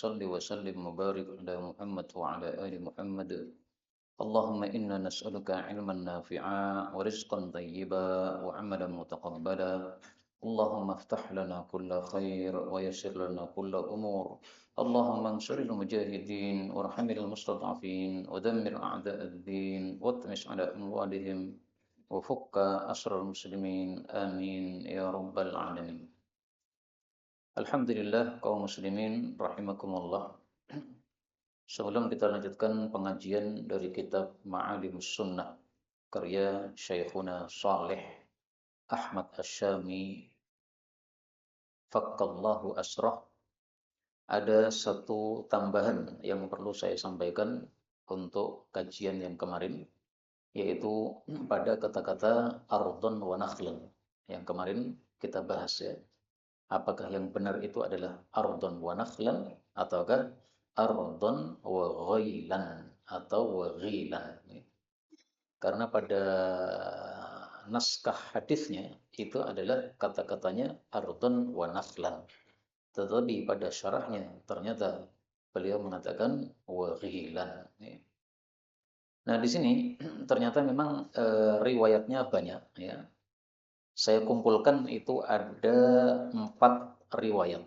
صل وسلم وبارك على محمد وعلى آل محمد. اللهم إنا نسألك علما نافعا ورزقا طيبا وعملا متقبلا. اللهم افتح لنا كل خير ويسر لنا كل أمور. اللهم انصر المجاهدين وارحم المستضعفين ودمر أعداء الدين واطمس على أموالهم وفك أسر المسلمين آمين يا رب العالمين. Alhamdulillah kaum muslimin rahimakumullah. Sebelum kita lanjutkan pengajian dari kitab Ma'alimus Sunnah karya Syekhuna Saleh Ahmad Asy-Syami Fakkallahu Asrah, ada satu tambahan yang perlu saya sampaikan untuk kajian yang kemarin, yaitu pada kata-kata ardon wa nakhlan yang kemarin kita bahas ya. Apakah yang benar itu adalah ardon wa nakhlan ataukah ardon wa ghailan atau wa ghilan. Karena pada naskah hadisnya itu adalah kata-katanya ardon wa nakhlan. Tetapi pada syarahnya ternyata beliau mengatakan wa ghilan. Nah, di sini ternyata memang riwayatnya banyak ya. Saya kumpulkan itu ada 4 riwayat.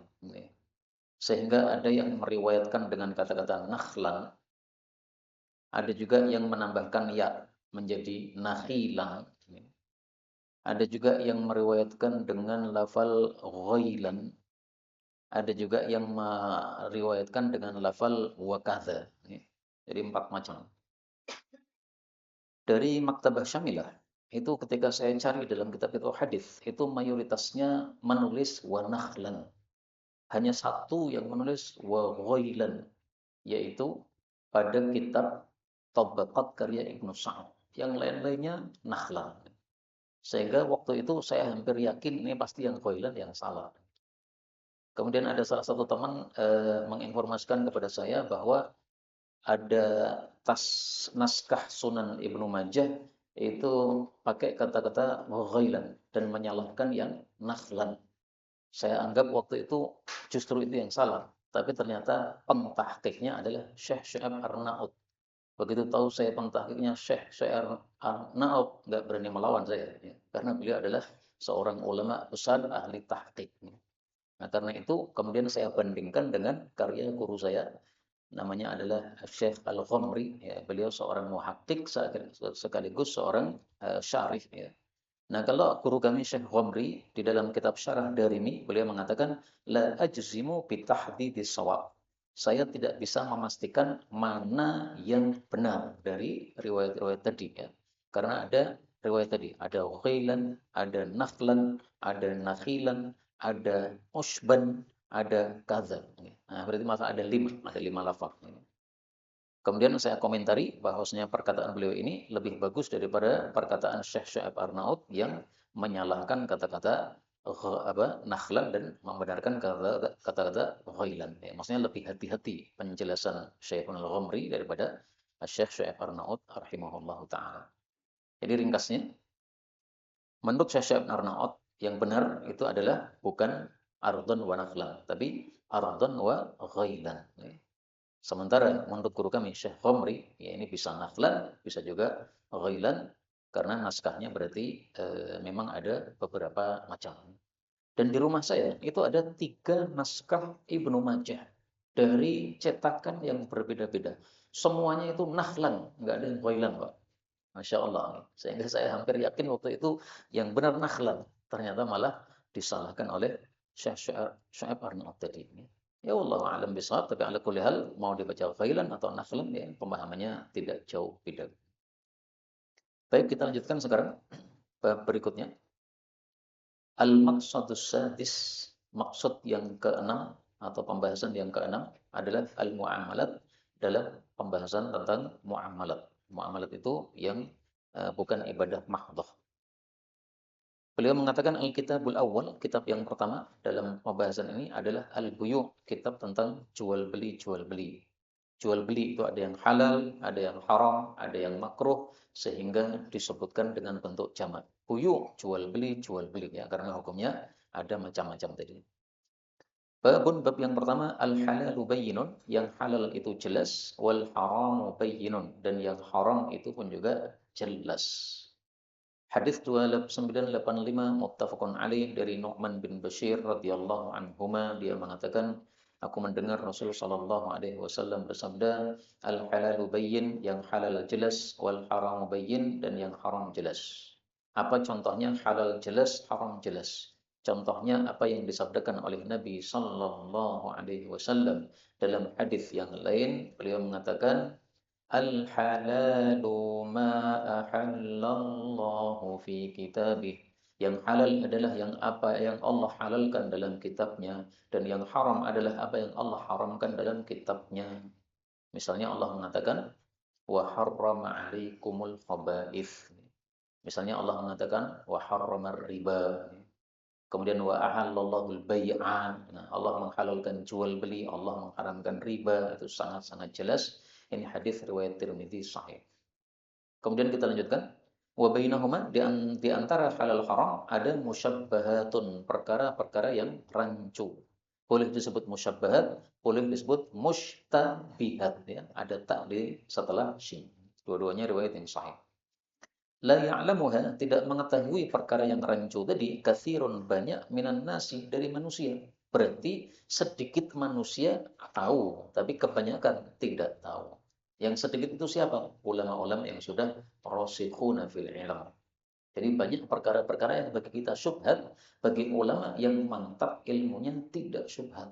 Sehingga ada yang meriwayatkan dengan kata-kata nakhlan, ada juga yang menambahkan ya menjadi nakhilan, ada juga yang meriwayatkan dengan lafal ghailan, ada juga yang meriwayatkan dengan lafal wakadha. Jadi 4 macam. Dari Maktabah Syamilah, itu ketika saya cari dalam kitab itu hadis, itu mayoritasnya menulis wa nakhlan. Hanya satu yang menulis wa ghailan, yaitu pada kitab Tabaqat karya Ibnu Sa'ad. Yang lain-lainnya nakhlan. Sehingga waktu itu saya hampir yakin ini pasti yang ghailan yang salah. Kemudian ada salah satu teman menginformasikan kepada saya bahwa ada naskah Sunan Ibnu Majah itu pakai kata-kata ghailan dan menyalahkan yang nakhlan. Saya anggap waktu itu justru itu yang salah. Tapi ternyata pentahqiqnya adalah Syekh Syu'aib Arnaud. Begitu tahu saya pentahqiqnya Syekh Syu'aib Arnaud, nggak berani melawan saya. Ya. Karena beliau adalah seorang ulama besar ahli tahqiq. Nah, karena itu kemudian saya bandingkan dengan karya guru saya, namanya adalah Syekh Al-Ghamri. Ya. Beliau seorang muhakkik sekaligus seorang syarih. Ya. Nah, kalau guru kami Syekh Ghamri di dalam kitab Syarah Darimi, beliau mengatakan la ajzimu bi tahdidis shawab. Saya tidak bisa memastikan mana yang benar dari riwayat-riwayat tadi ya. Karena ada riwayat tadi, ada ghailan, ada nakhlan, ada nakhilan, ada usban, ada kadza. Nah, berarti masa ada 5, ada 5 lafaz. Kemudian saya komentari bahwasanya perkataan beliau ini lebih bagus daripada perkataan Syekh Syu'aib Arnaud yang menyalahkan kata-kata nakhlan dan membenarkan kata-kata ghailan. Ya, maksudnya lebih hati-hati penjelasan Syekhul Ghamri daripada Syekh Syu'aib Arnaud rahimahullahu taala. Jadi ringkasnya, menurut Syekh Syu'aib Arnaud yang benar itu adalah bukan ardon wa nakhlan, tapi ardon wa ghailan. Sementara menurut guru kami Syekh Khomri, ya ini bisa nakhlan, bisa juga ghailan, karena naskahnya berarti memang ada beberapa macam. Dan di rumah saya itu ada 3 naskah Ibnu Majah dari cetakan yang berbeda-beda. Semuanya itu nakhlan, nggak ada yang ghailan, Pak. Masya Allah. Sehingga saya hampir yakin waktu itu yang benar nakhlan. Ternyata malah disalahkan oleh Syekh Syu'aib Arnaud tadi. Ya Allah alam bisawab, tapi ala kulli hal mau dibaca ghailan atau nakhlan ya pemahamannya tidak jauh beda. Baik, kita lanjutkan sekarang bab berikutnya. Al-maqsadus sadis, maksud yang keenam atau pembahasan yang keenam adalah al-muamalat, dalam pembahasan tentang muamalat. Muamalat itu yang bukan ibadah mahdhah. Beliau mengatakan Al-Kitabul Awwal, kitab yang pertama dalam pembahasan ini adalah Al-Buyu', kitab tentang jual beli jual beli. Jual beli itu ada yang halal, ada yang haram, ada yang makruh, sehingga disebutkan dengan bentuk jamak. Buyu' jual beli ya, karena hukumnya ada macam-macam tadi. Bab yang pertama al-halalu bayyinun, yang halal itu jelas, wal haramu bayyinun, dan yang haram itu pun juga jelas. Hadis 2985 muttafaqun alaih dari Nu'man bin Bashir radhiyallahu anhuma, dia mengatakan, aku mendengar Rasul sallallahu alaihi wasallam bersabda, al halalu bayyin, yang halal jelas, wal haramu bayyin, dan yang haram jelas. Apa contohnya halal jelas, haram jelas? Contohnya apa yang disabdakan oleh Nabi sallallahu alaihi wasallam dalam hadis yang lain, beliau mengatakan, al-halalu ma ahallallahu fi kitabih. Yang halal adalah yang apa yang Allah halalkan dalam kitabnya, dan yang haram adalah apa yang Allah haramkan dalam kitabnya. Misalnya Allah mengatakan, wa harrama 'alaikumul khaba'ith. Misalnya Allah mengatakan, wa harrama riba. Kemudian wa ahallallahu al-bai'a. Nah, Allah menghalalkan jual beli, Allah mengharamkan riba. Itu sangat-sangat jelas. Ini hadis riwayat Tirmidzi sahih. Kemudian kita lanjutkan. Wa bainahuma, di antara halal haram ada musyabbahatun, perkara-perkara yang rancu. Boleh disebut musyabbahat, boleh disebut mushtabihat, ya. Ada tak di setelah shin. Dua-duanya riwayat yang sahih. La ya'lamuha, tidak mengetahui perkara yang rancu tadi, katsirun, banyak, minan nasi, dari manusia. Berarti sedikit manusia tahu, tapi kebanyakan tidak tahu. Yang sedikit itu siapa? Ulama-ulama yang sudah rasikhuna fil ilm. Jadi banyak perkara-perkara yang bagi kita syubhat, bagi ulama yang mantap ilmunya tidak syubhat.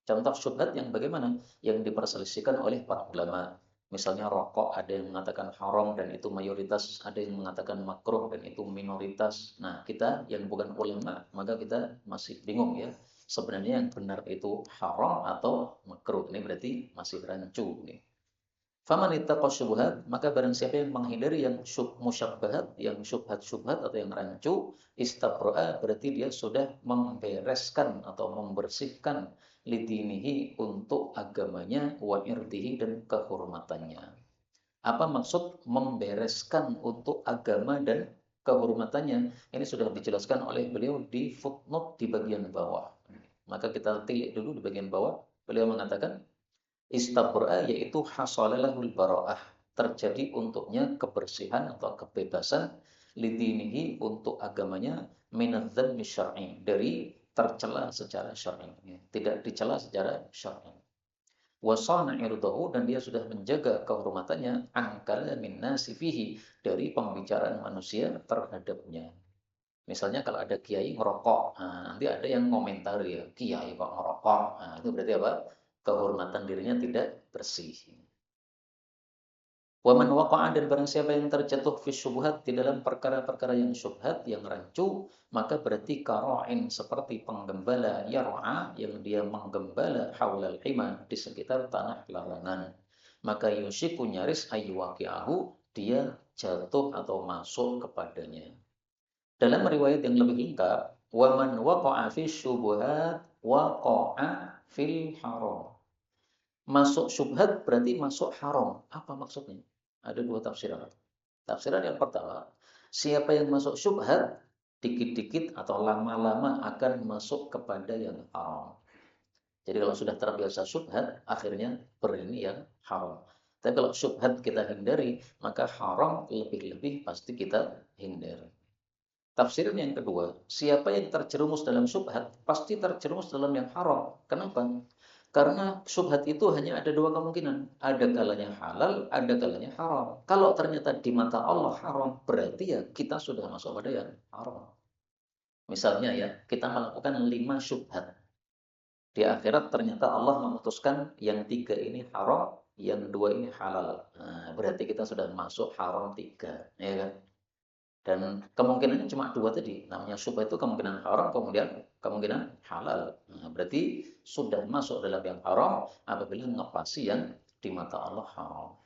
Contoh syubhat yang bagaimana? Yang diperselisihkan oleh para ulama. Misalnya rokok, ada yang mengatakan haram dan itu mayoritas, ada yang mengatakan makruh dan itu minoritas. Nah, kita yang bukan ulama, maka kita masih bingung ya. Sebenarnya yang benar itu haram atau makruh. Ini berarti masih rancu nih. Faman ittaqa syubhat, maka barang siapa yang menghindari yang musyabbahat, yang syubhat-syubhat atau yang rancu, istabra'a, berarti dia sudah membereskan atau membersihkan lidinihi, untuk agamanya, wa irdihi, dan kehormatannya. Apa maksud membereskan untuk agama dan kehormatannya? Ini sudah dijelaskan oleh beliau di footnote di bagian bawah. Maka kita tilik dulu di bagian bawah. Beliau mengatakan, istabra, yaitu hasalalahul bara'ah, terjadi untuknya kebersihan atau kebebasan, lidinihi, untuk agamanya, minadzammi syar'i, dari tercela secara syar'i, tidak dicela secara syar'i. Wasana irdahu, dan dia sudah menjaga kehormatannya, angkala min nasi fihi, dari pembicaraan manusia terhadapnya. Misalnya kalau ada kiai ngerokok, nah, nanti ada yang komentar ya, kiai kok ngerokok, nah, itu berarti apa? Kehormatan dirinya tidak bersih. Waman waqa'a, dan barang siapa yang terjatuh fi syubhat, di dalam perkara-perkara yang syubhat, yang rancu, maka berarti kara'in, seperti penggembala, yar'a, yang dia menggembala, haulal hima, di sekitar tanah larangan. Maka yushiku, nyaris, ayyuwaqi'ahu, dia jatuh atau masuk kepadanya. Dalam riwayat yang lebih lengkap, waman waqa'a fi syubhat waqa'a fil haram. Masuk syubhat berarti masuk haram. Apa maksudnya? Ada dua tafsiran. Tafsiran yang pertama, siapa yang masuk syubhat, dikit-dikit atau lama-lama akan masuk kepada yang haram. Jadi kalau sudah terbiasa syubhat, akhirnya berini yang haram. Tapi kalau syubhat kita hindari, maka haram lebih-lebih pasti kita hindari. Tafsir yang kedua, siapa yang terjerumus dalam syubhat, pasti terjerumus dalam yang haram. Kenapa? Karena syubhat itu hanya ada dua kemungkinan. Ada kalanya halal, ada kalanya haram. Kalau ternyata di mata Allah haram, berarti ya kita sudah masuk pada yang haram. Misalnya ya, kita melakukan 5 syubhat. Di akhirat ternyata Allah memutuskan yang 3 ini haram, yang 2 ini halal. Nah, berarti kita sudah masuk haram 3. Ya kan? Dan kemungkinannya cuma 2 tadi. Namanya syubhat itu kemungkinan haram, kemudian kemungkinan halal. Nah, berarti sudah masuk dalam yang haram apabila ngepasi yang di mata Allah haram.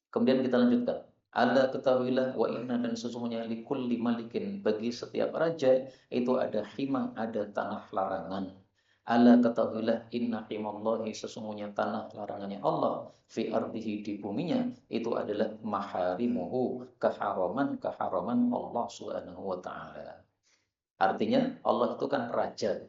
Kemudian kita lanjutkan. Ala ketahuilah, wa inna, dan sesungguhnya, likulli malikin, bagi setiap raja itu ada hima, ada tanah larangan. Ala ketahuilah, inna himallahi, sesungguhnya tanah larangannya Allah, fi ardihi, di buminya, itu adalah maharimuhu, keharaman Allah subhanahu wa ta'ala. Artinya Allah itu kan raja.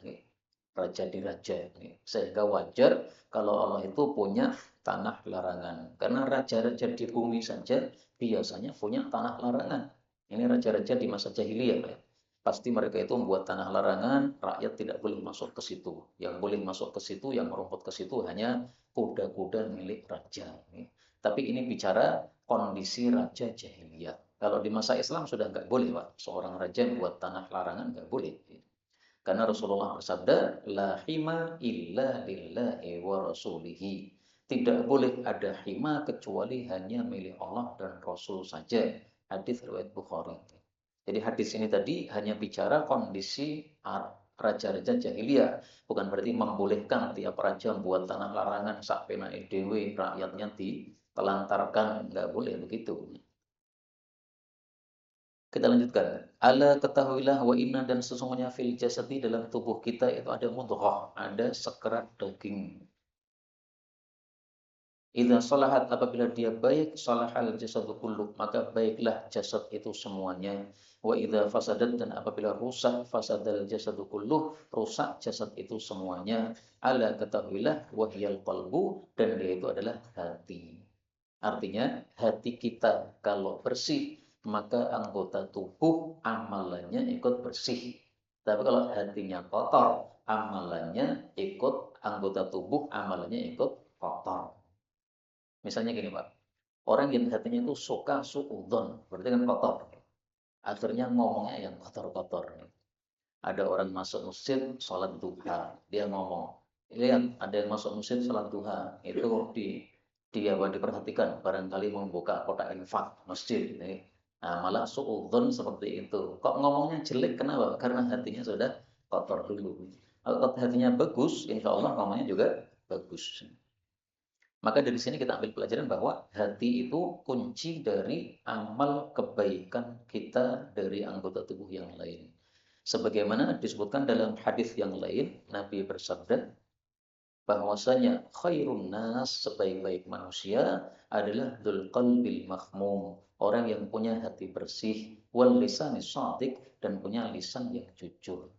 raja di raja. Sehingga wajar kalau Allah itu punya tanah larangan. Karena raja-raja di bumi saja biasanya punya tanah larangan. Ini raja-raja di masa jahiliyah ya. Pasti mereka itu membuat tanah larangan, rakyat tidak boleh masuk ke situ. Yang boleh masuk ke situ, yang merumput ke situ hanya kuda-kuda milik raja. Tapi ini bicara kondisi raja jahiliyah. Kalau di masa Islam sudah nggak boleh, Pak. Seorang raja yang buat tanah larangan nggak boleh. Karena Rasulullah bersabda, la hima illa lillahi wa rasulihi. Tidak boleh ada hima kecuali hanya milik Allah dan Rasul saja. Hadis riwayat Bukhari. Jadi hadis ini tadi hanya bicara kondisi raja-raja jahiliyah. Bukan berarti membolehkan tiap raja membuat tanah larangan sak penake dhewe rakyatnya ditelantarkan. Enggak boleh begitu. Kita lanjutkan. Ala ketahuilah wa inna dan sesungguhnya fil jasadi dalam tubuh kita itu ada mudghah, ada sekerat daging. Idza salahat apabila dia baik, salahal jasadu kullu, maka baiklah jasad itu semuanya. Wa idza fasadat dan apabila rusak, fasadal jasadu kullu, rusak jasad itu semuanya. Ala ketahuilah wahyal qalbu dan dia itu adalah hati. Artinya hati kita kalau bersih, maka anggota tubuh amalannya ikut bersih. Tapi kalau hatinya kotor, amalannya ikut anggota tubuh amalannya ikut kotor. Misalnya gini Pak, orang yang hatinya itu suka suudzon, berarti kan kotor. Akhirnya ngomongnya yang kotor-kotor. Ada orang masuk masjid sholat duha, dia ngomong, lihat ada yang masuk masjid sholat duha, itu dia diperhatikan, barangkali membuka kotak infak masjid. Nah, malah suudzon seperti itu. Kok ngomongnya jelek, kenapa? Karena hatinya sudah kotor dulu. Kalau hatinya bagus, insya Allah ngomongnya juga bagus. Maka dari sini kita ambil pelajaran bahwa hati itu kunci dari amal kebaikan kita dari anggota tubuh yang lain. Sebagaimana disebutkan dalam hadis yang lain, Nabi bersabda bahwasanya khairun nas, sebaik-baik manusia adalah dzul qalbil mahmum, orang yang punya hati bersih, wal lisanis shadiq, dan punya lisan yang jujur.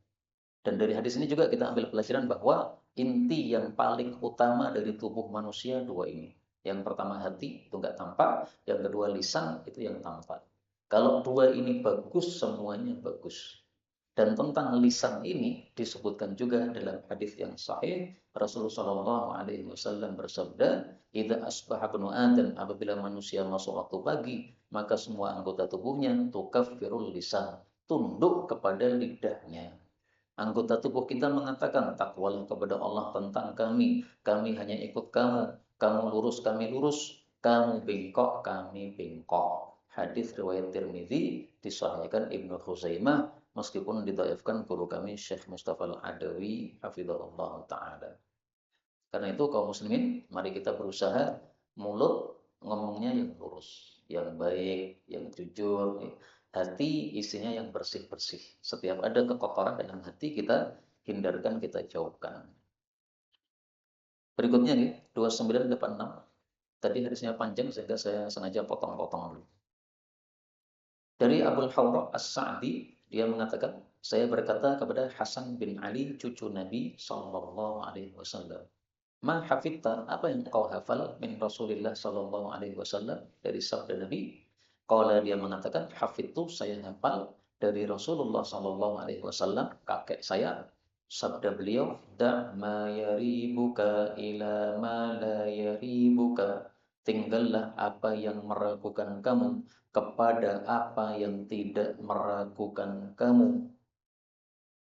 Dan dari hadis ini juga kita ambil pelajaran bahwa inti yang paling utama dari tubuh manusia dua ini. Yang pertama hati, itu nggak tampak. Yang kedua lisan, itu yang tampak. Kalau dua ini bagus, semuanya bagus. Dan tentang lisan ini disebutkan juga dalam hadis yang sahih, Rasulullah SAW bersabda, "Idza asbaha ibnu Adam, apabila manusia masuk waktu pagi, maka semua anggota tubuhnya tukaffirul lisan, tunduk kepada lidahnya." Anggota tubuh kita mengatakan, takwalah kepada Allah tentang kami hanya ikut kamu, kamu lurus, kami lurus, kamu bengkok, kami bengkok. Hadis riwayat Tirmidzi, disahihkan Ibnu Khuzaimah, meskipun didhaifkan guru kami Syekh Mustafa Al-Adawi hafizahullah taala. Karena itu kaum muslimin, mari kita berusaha mulut ngomongnya yang lurus, yang baik, yang jujur, hati isinya yang bersih-bersih. Setiap ada kekotoran dalam hati kita hindarkan, kita jauhkan. Berikutnya nih, 2986. Tadi hadisnya panjang sehingga saya sengaja potong-potong dulu. Dari Abul Hawra As-Sa'di, dia mengatakan, saya berkata kepada Hasan bin Ali, cucu Nabi sallallahu alaihi wasallam, "Ma hafidta, apa yang kau hafal min Rasulillah sallallahu alaihi wasallam, dari sabda Nabi?" Qala, dia mengatakan, "Hafidtu, saya hafal dari Rasulullah sallallahu alaihi wasallam, kakek saya, sabda beliau, da' ma yaribuka ila ma la yaribuka." Tinggallah apa yang meragukan kamu kepada apa yang tidak meragukan kamu.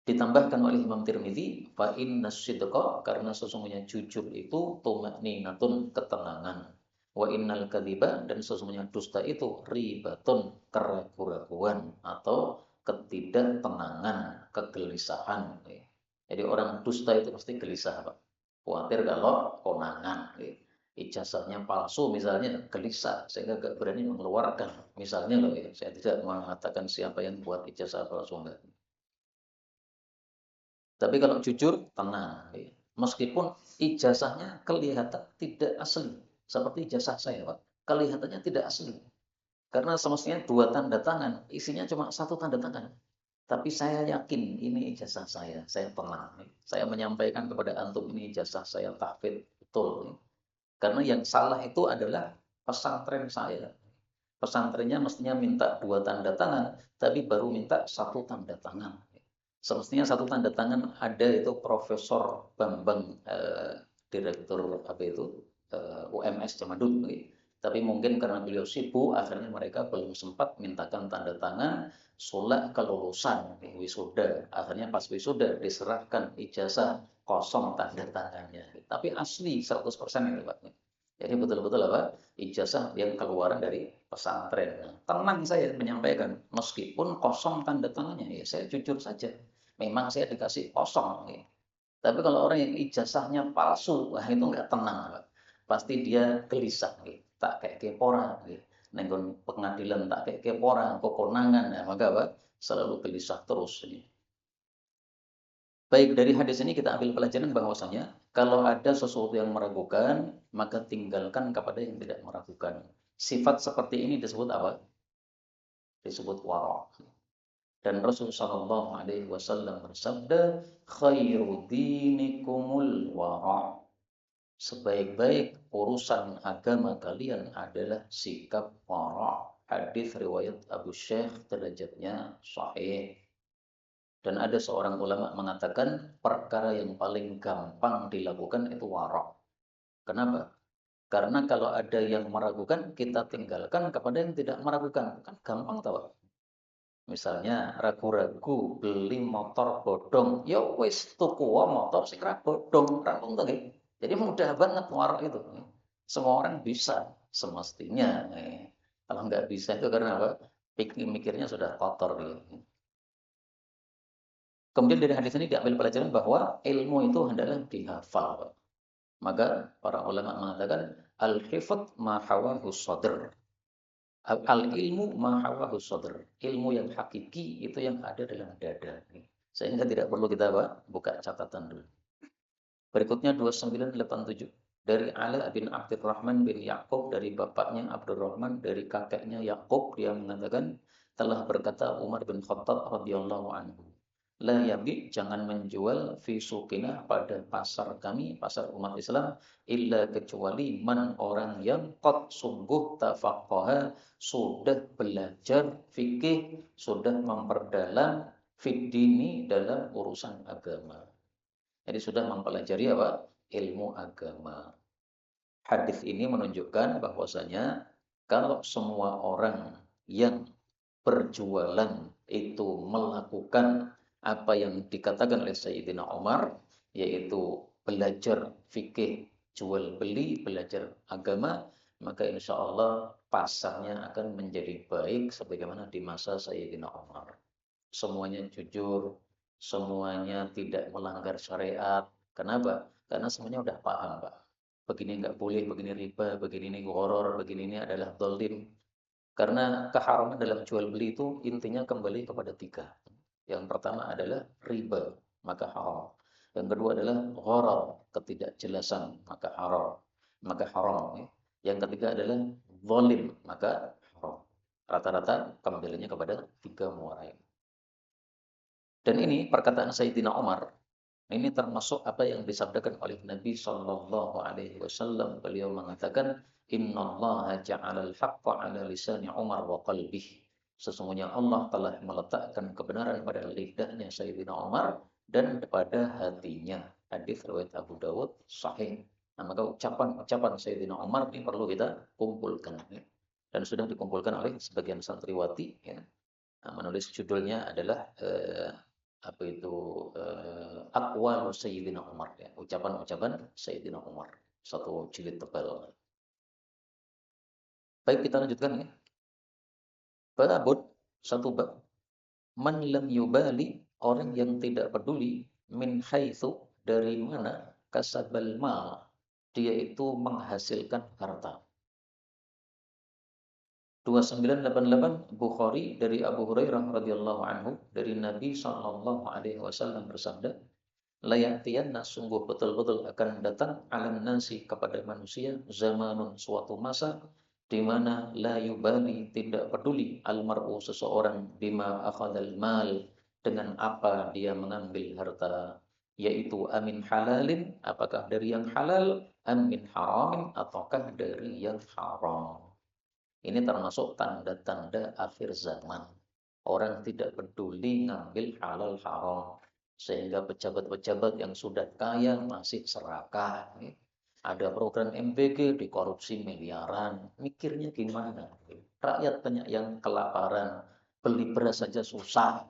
Ditambahkan oleh Imam Tirmidzi, fa inna sidqa, karena sesungguhnya jujur itu tuma'ninatun, ketenangan. Wa innal kadhiba, dan sesungguhnya dusta itu ribatun, keraguan-raguan atau ketidaktenangan, kegelisahan. Jadi orang dusta itu pasti gelisah, Pak. Khawatir kalau konangan. Ijazahnya palsu misalnya, gelisah sehingga gak berani mengeluarkan. Misalnya loh ya, saya tidak mengatakan siapa yang buat ijazah palsu enggak. Tapi kalau jujur, tenang. Meskipun ijazahnya kelihatan tidak asli. Seperti ijazah saya, Pak. Kelihatannya tidak asli. Karena semestinya dua tanda tangan, isinya cuma satu tanda tangan. Tapi saya yakin ini ijazah saya tenang. Saya menyampaikan kepada antum ini ijazah saya tahfidz betul. Karena yang salah itu adalah pesantren saya. Pesantrennya mestinya minta 2 tanda tangan, tapi baru minta 1 tanda tangan. Semestinya 1 tanda tangan ada itu Profesor Bambang, Direktur apa itu, UMS zaman dulu. Tapi mungkin karena beliau sibuk, akhirnya mereka belum sempat mintakan tanda tangan, sulak kelulusan, wisuda. Akhirnya pas wisuda diserahkan ijazah kosong tanda tangannya. Tapi asli 100% itu Pak. Jadi betul-betul apa? Ijazah yang keluaran dari pesantren. Nah, tenang saya menyampaikan, meskipun kosong tanda tangannya, ya saya jujur saja. Memang saya dikasih kosong. Ya. Tapi kalau orang yang ijazahnya palsu, wah itu nggak tenang, Pak. Pasti dia gelisah, ya. Tak kayak kepora, ya. Nenggon pengadilan tak kayak kepora, kekonangan, ya. Maka Pak, selalu gelisah terus. Ya. Baik, dari hadis ini kita ambil pelajaran bahwasanya kalau ada sesuatu yang meragukan, maka tinggalkan kepada yang tidak meragukan. Sifat seperti ini disebut apa? Disebut wara'. Dan Rasulullah Shallallahu Alaihi Wasallam bersabda, khairu dinikumul wara'. Sebaik-baik urusan agama kalian adalah sikap wara'. Hadis riwayat Abu Syekh, derajatnya sahih. Dan ada seorang ulama mengatakan perkara yang paling gampang dilakukan itu wara'. Kenapa? Karena kalau ada yang meragukan, kita tinggalkan kepada yang tidak meragukan. Kan gampang tahu. Misalnya ragu-ragu beli motor bodong, ya wis tuku motor sing ra bodong, rampung to nggih. Jadi mudah banget warak itu. Semua orang bisa semestinya. Kalau nggak bisa itu karena apa? Mikirnya sudah kotor gitu. Kemudian dari hadis ini diambil pelajaran bahwa ilmu itu hendaklah dihafal. Maka para ulama mengatakan al-hifdz ma hawahu sadr. Al-ilmu ma hawahu sadr. Ilmu yang hakiki itu yang ada dalam dada. Sehingga tidak perlu kita buka catatan dulu. Berikutnya 2987 dari Ala bin Abdurrahman bin Yaqub, dari bapaknya Abdurrahman, dari kakeknya Yaqub, dia mengatakan telah berkata Umar bin Khattab radhiyallahu anhu, la yabi, jangan menjual fi suqina, pada pasar kami, pasar umat Islam, illa kecuali man, orang yang qad sungguh tafaqqaha, sudah belajar fikih, sudah memperdalam fiddini, dalam urusan agama. Jadi sudah mempelajari apa? Ilmu agama. Hadis ini menunjukkan bahwasanya kalau semua orang yang berjualan itu melakukan apa yang dikatakan oleh Sayyidina Umar, yaitu belajar fikih, jual beli, belajar agama, maka insya Allah pasarnya akan menjadi baik sebagaimana di masa Sayyidina Umar. Semuanya jujur, semuanya tidak melanggar syariat. Kenapa? Karena semuanya udah paham, Pak. Begini nggak boleh, begini riba, begini ini goror, begini ini adalah dolim. Karena keharaman dalam jual beli itu intinya kembali kepada 3. Yang pertama adalah riba, maka haram. Yang kedua adalah gharar, ketidakjelasan, maka haram. Maka haram. Ya. Yang ketiga adalah zalim, maka haram. Rata-rata kembalinya kepada 3 muara ini. Dan ini perkataan Sayyidina Umar, ini termasuk apa yang disabdakan oleh Nabi Shallallahu Alaihi Wasallam. Beliau mengatakan, Inna Allah ja'alal haqqa ala lisani Umar wa qalbih. Sesungguhnya Allah telah meletakkan kebenaran pada lidahnya Sayyidina Umar dan pada hatinya. Hadis riwayat Abu Dawud sahih. Nah, maka ucapan Sayyidina Umar ini perlu kita kumpulkan. Ya. Dan sudah dikumpulkan oleh sebagian santriwati. Ya. Nah, menulis judulnya adalah apa itu, aqwalu Sayyidina Umar, ya, ucapan-ucapan Sayyidina Umar, satu jilid tebal. Baik, kita lanjutkan ya. Babut, satu bab, man lam yubali, orang yang tidak peduli, min haitsu, dari mana, kasabal mal, dia itu menghasilkan harta. 2988 Bukhari, dari Abu Hurairah radhiyallahu anhu, dari Nabi sallallahu alaihi wasallam bersabda, layatiyanna, sungguh betul-betul akan datang, alam nasi, kepada manusia, zamanun, suatu masa, di mana la yubali, tidak peduli, almar'u, seseorang, bima akhadal mal, dengan apa dia mengambil harta, yaitu amin halalin, apakah dari yang halal, amin haramin, ataukah dari yang haram. Ini termasuk tanda-tanda akhir zaman. Orang tidak peduli ngambil halal haram. Sehingga pejabat-pejabat yang sudah kaya masih serakah. Ada program MBG dikorupsi miliaran. Mikirnya gimana? Rakyat banyak yang kelaparan. Beli beras saja susah.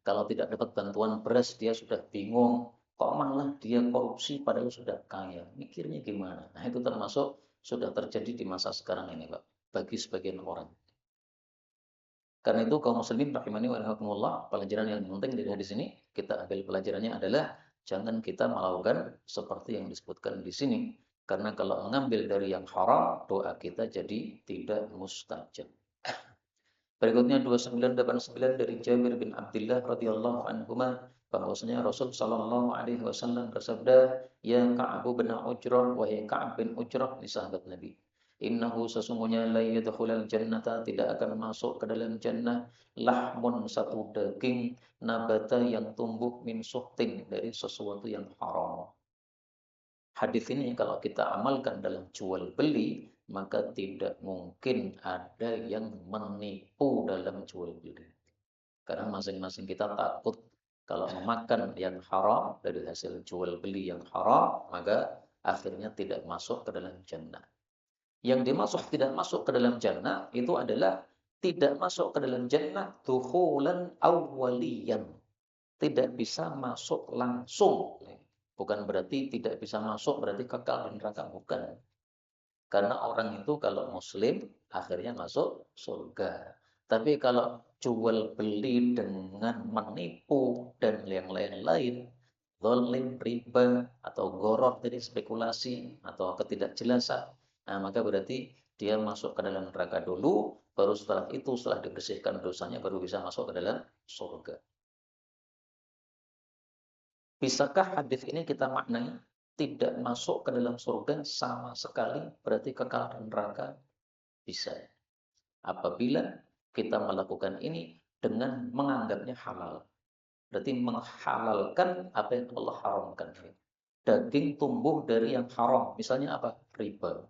Kalau tidak dapat bantuan beras dia sudah bingung. Kok malah dia korupsi padahal sudah kaya? Mikirnya gimana? Nah itu termasuk sudah terjadi di masa sekarang ini, Pak, bagi sebagian orang. Karena itu kaum muslimin rahimani wa rahimakumullah, pelajaran yang penting dari hadis ini kita ambil pelajarannya adalah jangan kita melakukan seperti yang disebutkan di sini. Karena kalau mengambil dari yang haram, doa kita jadi tidak mustajab. Berikutnya 2989 dari Jabir bin Abdullah radhiyallahu anhuma, bahwasanya Rasul sallallahu alaihi wasallam bersabda, "Ya Ka'ab bin Ujrah, wahai Ka'ab bin Ujrah," ini sahabat Nabi. "Innahu sesungguhnya la yadkhulul jannata, tidak akan masuk ke dalam jannah, lahmun satu daging, nabata yang tumbuh min suhtin dari sesuatu yang haram." Hadis ini kalau kita amalkan dalam jual beli, maka tidak mungkin ada yang menipu dalam jual beli. Karena masing-masing kita takut kalau memakan yang haram dari hasil jual beli yang haram, maka akhirnya tidak masuk ke dalam jannah. Yang dimaksud tidak masuk ke dalam jannah itu adalah tidak masuk ke dalam jannah dukhulan awwaliyan. Tidak bisa masuk langsung. Bukan berarti tidak bisa masuk, berarti kekal di neraka. Bukan. Karena orang itu kalau muslim, akhirnya masuk surga. Tapi kalau jual beli dengan menipu dan yang lain-lain, zalim, riba, atau goror dari spekulasi, atau ketidakjelasan, nah maka berarti dia masuk ke dalam neraka dulu, baru setelah itu, setelah dibersihkan dosanya, baru bisa masuk ke dalam surga. Bisakah hadis ini kita maknai tidak masuk ke dalam surga sama sekali berarti kekal di neraka? Bisa. Apabila kita melakukan ini dengan menganggapnya halal. Berarti menghalalkan apa yang Allah haramkan. Daging tumbuh dari yang haram. Misalnya apa? Riba.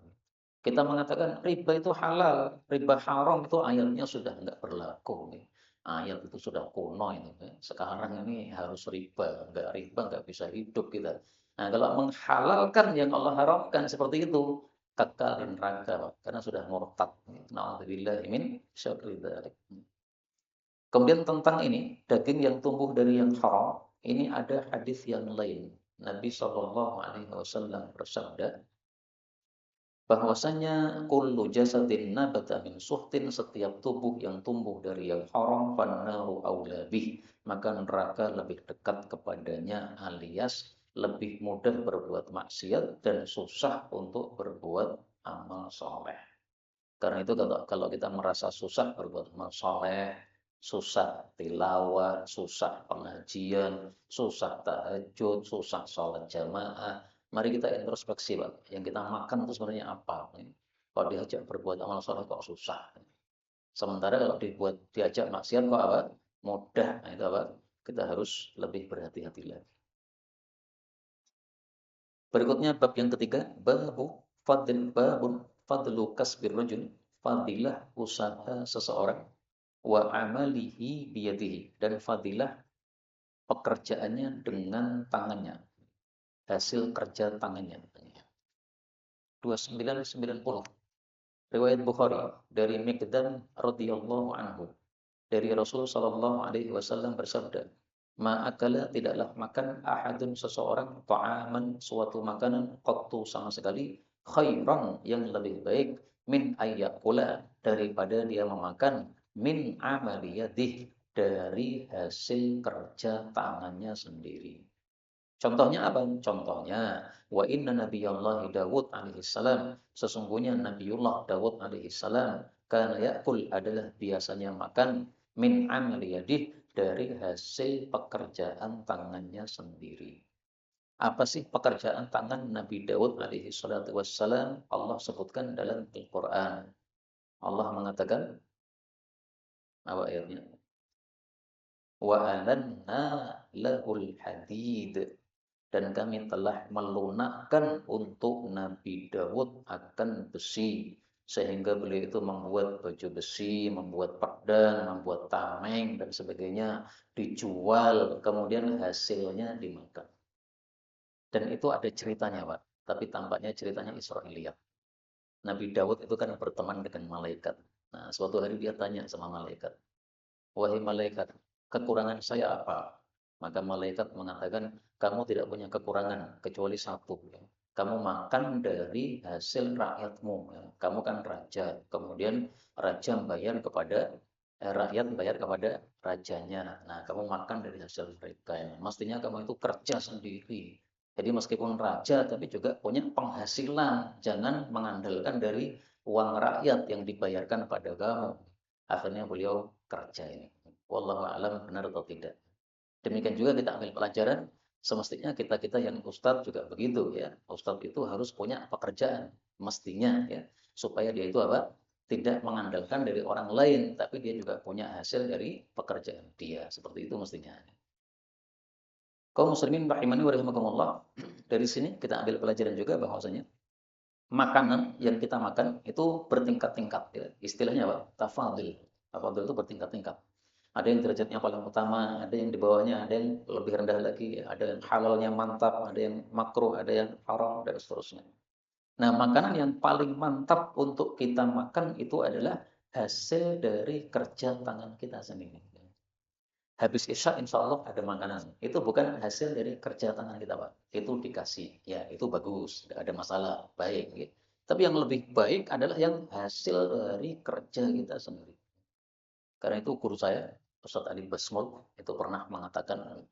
Kita mengatakan riba itu halal, riba haram itu ayatnya sudah enggak berlaku. Ayat itu sudah kuno ini. Sekarang ini harus riba, enggak riba enggak bisa hidup kita. Nah, kalau menghalalkan yang Allah haramkan seperti itu, kekal di neraka, karena sudah murtad. Nauzubillah min syarri dzalik. Kemudian tentang ini, daging yang tumbuh dari yang haram, ini ada hadis yang lain. Nabi Shallallahu Alaihi Wasallam bersabda, bahwasanya kullu jasadin nabata min suhtin, setiap tubuh yang tumbuh dari yang haram, fannaru aula bih, maka neraka lebih dekat kepadanya, alias lebih mudah berbuat maksiat dan susah untuk berbuat amal soleh. Karena itu kalau kita merasa susah berbuat amal soleh, susah tilawah, susah pengajian, susah tahajud, susah sholat jamaah, mari kita introspeksi, Pak. Yang kita makan itu sebenarnya apa? Kalau diajak berbuat amal soleh kok susah. Sementara kalau diajak maksiat kok apa? Mudah. Nah, itu apa? Kita harus lebih berhati-hati lagi. Berikutnya bab yang ketiga, babun fadlu kasbir rajul, fadilah usaha seseorang, wa amalihi biyadihi, dan fadilah pekerjaannya dengan tangannya, hasil kerja tangannya. 2990 riwayat Bukhari dari Miqdam radhiyallahu anhu, dari Rasul sallallahu alaihi wasallam bersabda, "Ma'akala, tidaklah makan ahadun seseorang ta'aman suatu makanan qattu sama sekali, khairan yang lebih baik, min ayyakula daripada dia memakan, min amaliyadih dari hasil kerja tangannya sendiri." Contohnya apa? Contohnya, wa inna nabiyallahi Dawud alaihi salam, sesungguhnya Nabiullah Dawud alaihi salam, kana yakul adalah biasanya makan, min amali yadih dari hasil pekerjaan tangannya sendiri. Apa sih pekerjaan tangan Nabi Dawud alaihi salatu wassalam? Allah sebutkan dalam Al-Quran. Allah mengatakan, apa ayatnya? wa alanna lahul hadid, dan kami telah melunakkan untuk Nabi Dawud akan besi, sehingga beliau itu membuat baju besi, membuat pedang, membuat tameng dan sebagainya, dijual, kemudian hasilnya dimakan. Dan itu ada ceritanya, Pak. Tapi tampaknya ceritanya Israiliyat. Nabi Dawud itu kan berteman dengan malaikat. Nah, suatu hari dia tanya sama malaikat, "Wahai malaikat, kekurangan saya apa?" Maka malaikat mengatakan, "Kamu tidak punya kekurangan kecuali satu. Ya. Kamu makan dari hasil rakyatmu. Ya. Kamu kan raja. Kemudian raja bayar kepada rakyat bayar kepada rajanya. Nah, kamu makan dari hasil mereka. Ya. Mestinya kamu itu kerja sendiri. Jadi meskipun raja, tapi juga punya penghasilan. Jangan mengandalkan dari uang rakyat yang dibayarkan pada kamu." Akhirnya beliau kerja ini. Wallahu a'lam benar atau tidak. Demikian juga kita ambil pelajaran, semestinya kita-kita yang ustadz juga begitu ya. Ustadz itu harus punya pekerjaan mestinya ya, supaya dia itu apa? Tidak mengandalkan dari orang lain, tapi dia juga punya hasil dari pekerjaan dia. Seperti itu mestinya. Kaum muslimin rahimani wa rahimakumullah. Dari sini kita ambil pelajaran juga bahwasanya makanan yang kita makan itu bertingkat-tingkat ya. Istilahnya apa? Tafadil. Tafadil itu bertingkat-tingkat. Ada yang derajatnya paling utama, ada yang di bawahnya, ada yang lebih rendah lagi, ada yang halalnya mantap, ada yang makruh, ada yang haram dan seterusnya. Nah, makanan yang paling mantap untuk kita makan itu adalah hasil dari kerja tangan kita sendiri. Habis Isya insya Allah ada makanan. Itu bukan hasil dari kerja tangan kita, Pak. Itu dikasih. Ya, itu bagus. Tidak ada masalah. Baik. Gitu. Tapi yang lebih baik adalah yang hasil dari kerja kita sendiri. Karena itu guru saya, Ustadz Ali Basmul, itu pernah mengatakan,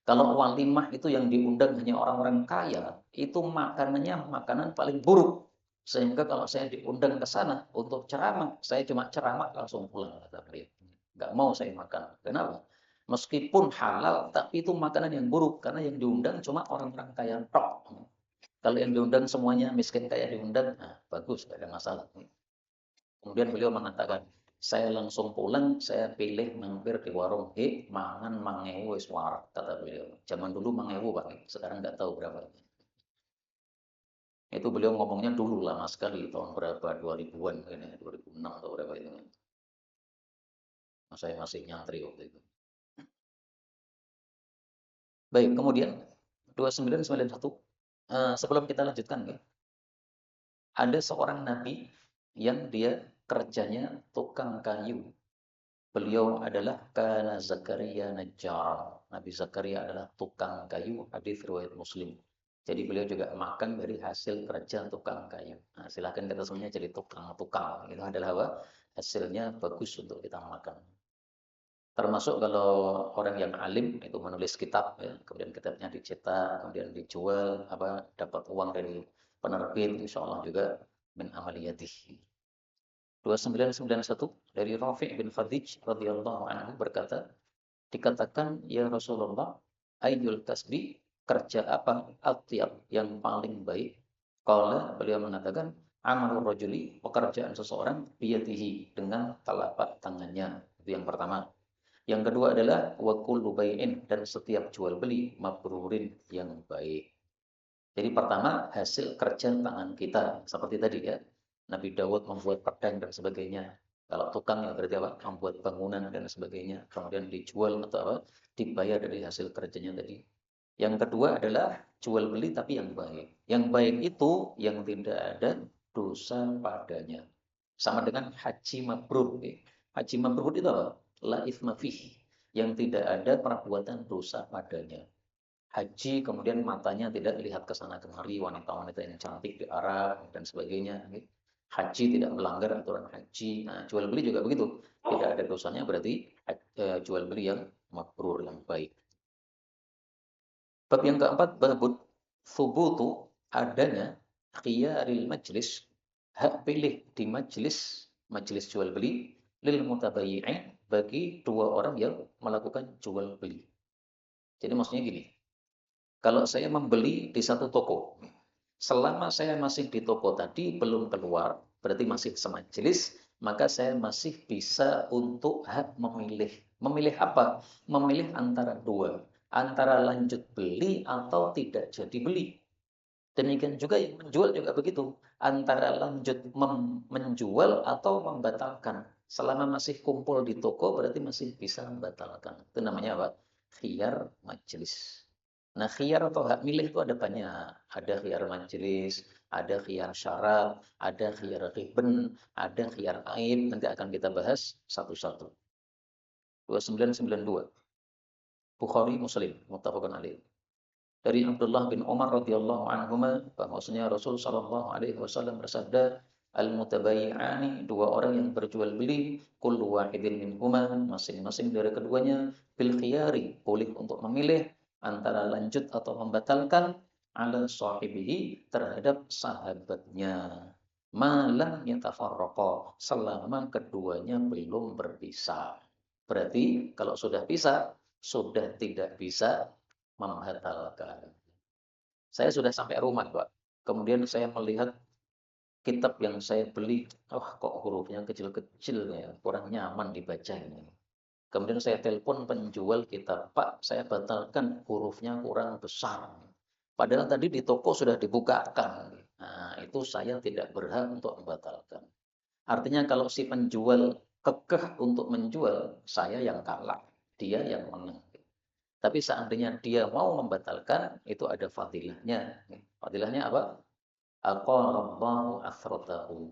kalau walimah itu yang diundang hanya orang-orang kaya, itu makanannya makanan paling buruk. Sehingga kalau saya diundang ke sana untuk ceramah, saya cuma ceramah langsung pulang, kata beliau. Nggak mau saya makan. Kenapa? Meskipun halal, tapi itu makanan yang buruk. Karena yang diundang cuma orang-orang kaya tok. Kalau yang diundang semuanya miskin kaya diundang, nah, bagus, nggak ada masalah. Kemudian beliau mengatakan, saya langsung pulang, saya pilih mampir di warung mangan mangewu wis warak, kata beliau. Zaman dulu mangewu, Pak, sekarang nggak tahu berapa. Itu beliau ngomongnya dulu lama sekali, tahun berapa, 2000-an, ini 2006 atau berapa itu. Saya masih nyantri waktu itu. Baik, kemudian 2991, sebelum kita lanjutkan, ya, ada seorang nabi yang dia kerjanya tukang kayu. Beliau adalah kana Zakaria Najjar. Nabi Zakaria adalah tukang kayu, hadis riwayat Muslim. Jadi beliau juga makan dari hasil kerja tukang kayu. Nah, silakan kita semuanya jadi tukang-tukang. Itu adalah apa? Hasilnya bagus untuk kita makan. Termasuk kalau orang yang alim itu menulis kitab, ya, kemudian kitabnya dicetak, kemudian dijual, apa dapat uang dari penerbit, insya Allah juga min amaliyatih. 2991 dari Rafi' bin Khadij radhiyallahu anhu berkata, dikatakan, ya Rasulullah, ayyul kasbi, kerja apa atyab yang paling baik? Qala, beliau mengatakan, amalur rajuli, pekerjaan seseorang biyadihi, dengan telapak tangannya. Itu yang pertama. Yang kedua adalah wa kullu bai'in, dan setiap jual beli mabrurin, yang baik. Jadi pertama hasil kerja tangan kita, seperti tadi ya. Nabi Dawud membuat pedang dan sebagainya. Kalau tukang ya berarti apa? Membuat bangunan dan sebagainya. Kemudian dijual atau apa? Dibayar dari hasil kerjanya tadi. Yang kedua adalah jual beli tapi yang baik. Yang baik itu yang tidak ada dosa padanya. Sama dengan haji mabrur. Haji mabrur itu apa? La itsma fihi. Yang tidak ada perbuatan dosa padanya. Haji kemudian matanya tidak lihat ke sana kemari, wanita-wanita yang cantik di Arab dan sebagainya. Haji tidak melanggar aturan haji. Nah, jual beli juga begitu. Tidak ada dosanya, berarti jual beli yang mabrur, yang baik. Bab yang keempat, babut thubutu, adanya khiyaril majlis, hak pilih di majlis jual beli, lil mutabayyi'in, bagi dua orang yang melakukan jual beli. Jadi maksudnya gini, kalau saya membeli di satu toko, selama saya masih di toko tadi belum keluar, berarti masih semajelis, maka saya masih bisa untuk hak memilih Memilih apa? Memilih antara dua, antara lanjut beli atau tidak jadi beli. Demikian juga yang menjual juga begitu, antara lanjut menjual atau membatalkan. Selama masih kumpul di toko berarti masih bisa membatalkan. Itu namanya apa? Khiyar majelis. Nah, khiyar atau hak milih itu ada banyak. Ada khiyar majelis, ada khiyar syarat, ada khiyar riben, ada khiyar aib. Nanti akan kita bahas satu-satu. 2992. Bukhari Muslim, muttafaqun alaih. Dari Abdullah bin Umar radhiyallahu anhuma bahwasanya Rasul sallallahu alaihi wasallam bersabda, al-mutabayyi'ani, dua orang yang berjual beli, kullu wahidin minhuma, masing-masing dari keduanya, bil khiyari, boleh untuk memilih antara lanjut atau membatalkan, ala sahibihi, terhadap sahabatnya, malam yatafarraqa, selama keduanya belum berpisah. Berarti kalau sudah pisah, sudah tidak bisa membatalkan. Saya sudah sampai rumah, Pak. Kemudian saya melihat kitab yang saya beli, kok hurufnya kecil-kecil ya, kurang nyaman dibaca ini. Kemudian saya telepon penjual kitab, Pak, saya batalkan, hurufnya kurang besar. Padahal tadi di toko sudah dibukakan. Nah, itu saya tidak berhak untuk membatalkan. Artinya kalau si penjual kekeh untuk menjual, saya yang kalah, dia yang menang. Tapi seandainya dia mau membatalkan, itu ada fadilahnya. Fadilahnya apa? Aqalallahu athratahu.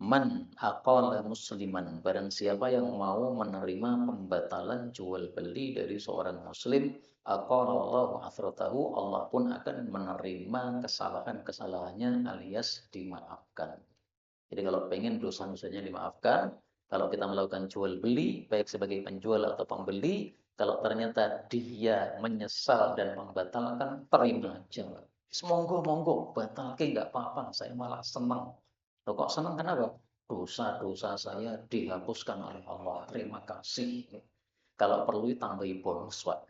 Man aqala musliman. Barang siapa yang mau menerima pembatalan jual beli dari seorang muslim, aqalallahu athratahu, Allah pun akan menerima kesalahan-kesalahannya alias dimaafkan. Jadi kalau pengen dosa-dosanya dimaafkan, kalau kita melakukan jual beli, baik sebagai penjual atau pembeli, kalau ternyata dia menyesal dan membatalkan, terima aja. Monggo, monggo, batalke nggak apa-apa, saya malah senang. Loh, kok senang kenapa? Dosa-dosa saya dihapuskan oleh Allah, terima kasih. Kalau perlu tambahi bonus, Pak.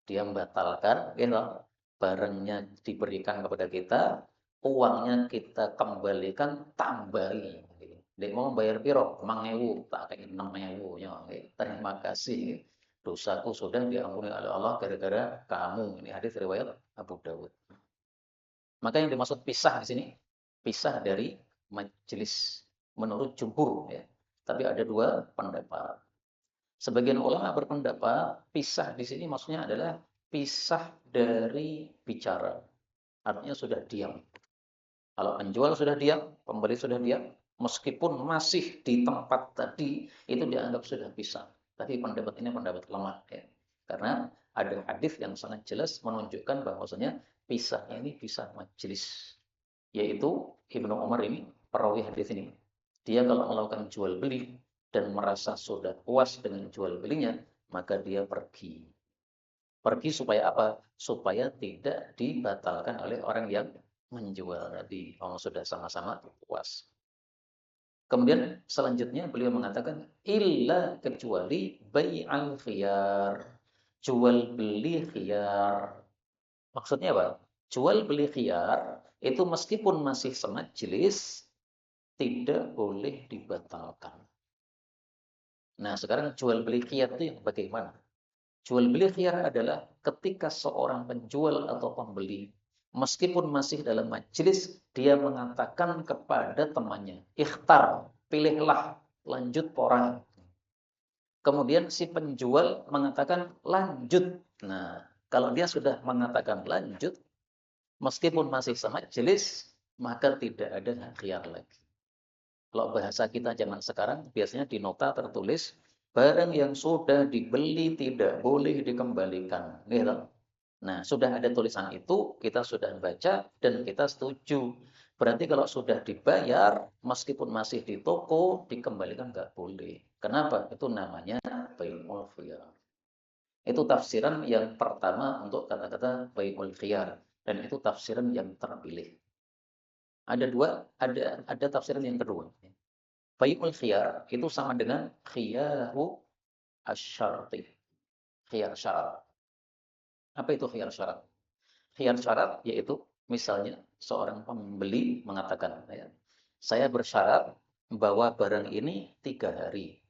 Dia membatalkan, gitu, barangnya diberikan kepada kita, uangnya kita kembalikan, tambahi. Dek mau bayar piro? 5.000, tak kayak 6.000 ya. Terima kasih. Dosaku sudah diampuni oleh Allah gara-gara kamu. Ini hadis riwayat Abu Dawud. Maka yang dimaksud pisah di sini, pisah dari majelis menurut jumhur ya. Tapi ada dua pendapat. Sebagian ulama berpendapat pisah di sini maksudnya adalah pisah dari bicara. Artinya sudah diam. Kalau penjual sudah diam, pembeli sudah diam, meskipun masih di tempat tadi, itu dianggap sudah pisah. Tapi pendapat ini pendapat lemah ya. Karena ada hadis yang sangat jelas menunjukkan bahwasanya pisahnya ini pisah majelis. Yaitu Ibnu Umar ini, perawi hadis ini. Dia kalau melakukan jual beli dan merasa sudah puas dengan jual belinya, maka dia pergi. Pergi supaya apa? Supaya tidak dibatalkan oleh orang yang menjual tadi. Oh, sudah sama-sama puas. Kemudian selanjutnya beliau mengatakan illa kecuali bai'al khiyar. Jual beli khiyar. Maksudnya apa? Jual beli khiyar itu meskipun masih semajelis tidak boleh dibatalkan. Nah, sekarang jual beli khiyar itu yang bagaimana? Jual beli khiyar adalah ketika seorang penjual atau pembeli, meskipun masih dalam majelis, dia mengatakan kepada temannya, ikhtar, pilihlah, lanjut porang. Kemudian si penjual mengatakan lanjut. Nah, kalau dia sudah mengatakan lanjut, meskipun masih semajelis, maka tidak ada khiyar lagi. Kalau bahasa kita zaman sekarang, biasanya di nota tertulis, barang yang sudah dibeli tidak boleh dikembalikan. Gitu. Nah, sudah ada tulisan itu, kita sudah baca, dan kita setuju. Berarti kalau sudah dibayar, meskipun masih di toko, dikembalikan nggak boleh. Kenapa? Itu namanya bai'ul khiyar. Itu tafsiran yang pertama untuk kata-kata bai'ul khiyar. Dan itu tafsiran yang terpilih. Ada tafsiran yang kedua. Bai'ul khiyar itu sama dengan khiyaru asyarti. Khiyar syarat. Apa itu khiyar syarat? Khiyar syarat yaitu misalnya seorang pembeli mengatakan, ya, saya bersyarat bahwa barang ini 3 hari.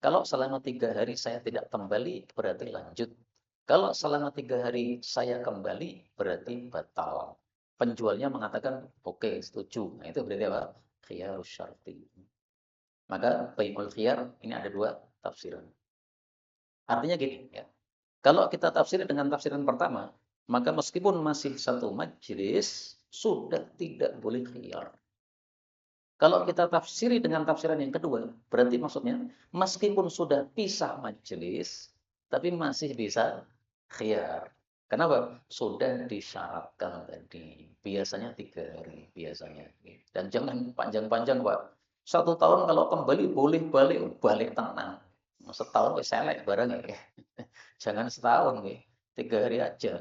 Kalau selama 3 hari saya tidak kembali, berarti lanjut. Kalau selama 3 hari saya kembali, berarti batal. Penjualnya mengatakan, oke, setuju. Nah, itu berarti apa? Khiyarus syarti. Maka bai'ul khiyar ini ada dua tafsiran. Artinya gini ya. Kalau kita tafsir dengan tafsiran pertama, maka meskipun masih satu majelis, sudah tidak boleh khiyar. Kalau kita tafsiri dengan tafsiran yang kedua, berarti maksudnya meskipun sudah pisah majelis, tapi masih bisa khiyar. Kenapa? Sudah disyaratkan tadi. Biasanya 3 hari, biasanya. Dan jangan panjang-panjang, Pak. 1 tahun kalau kembali boleh balik, balik tenang. Setahun wis selek barang ya. Jangan setahun ya. 3 hari aja.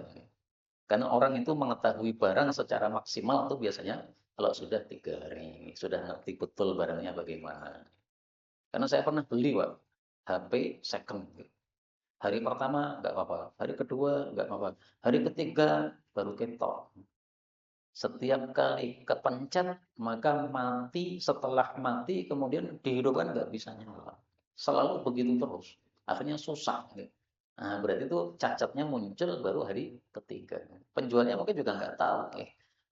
Karena orang itu mengetahui barang secara maksimal itu biasanya kalau sudah 3 hari, sudah ngerti betul barangnya bagaimana. Karena saya pernah beli, Pak, HP second. Hari pertama nggak apa-apa, hari kedua nggak apa-apa, hari ketiga baru ketok. Setiap kali kepencet, maka mati, setelah mati kemudian dihidupkan nggak bisa nyala. Selalu begitu terus. Akhirnya susah. Gitu. Nah, berarti itu cacatnya muncul baru hari ketiga. Penjualnya mungkin juga nggak tahu.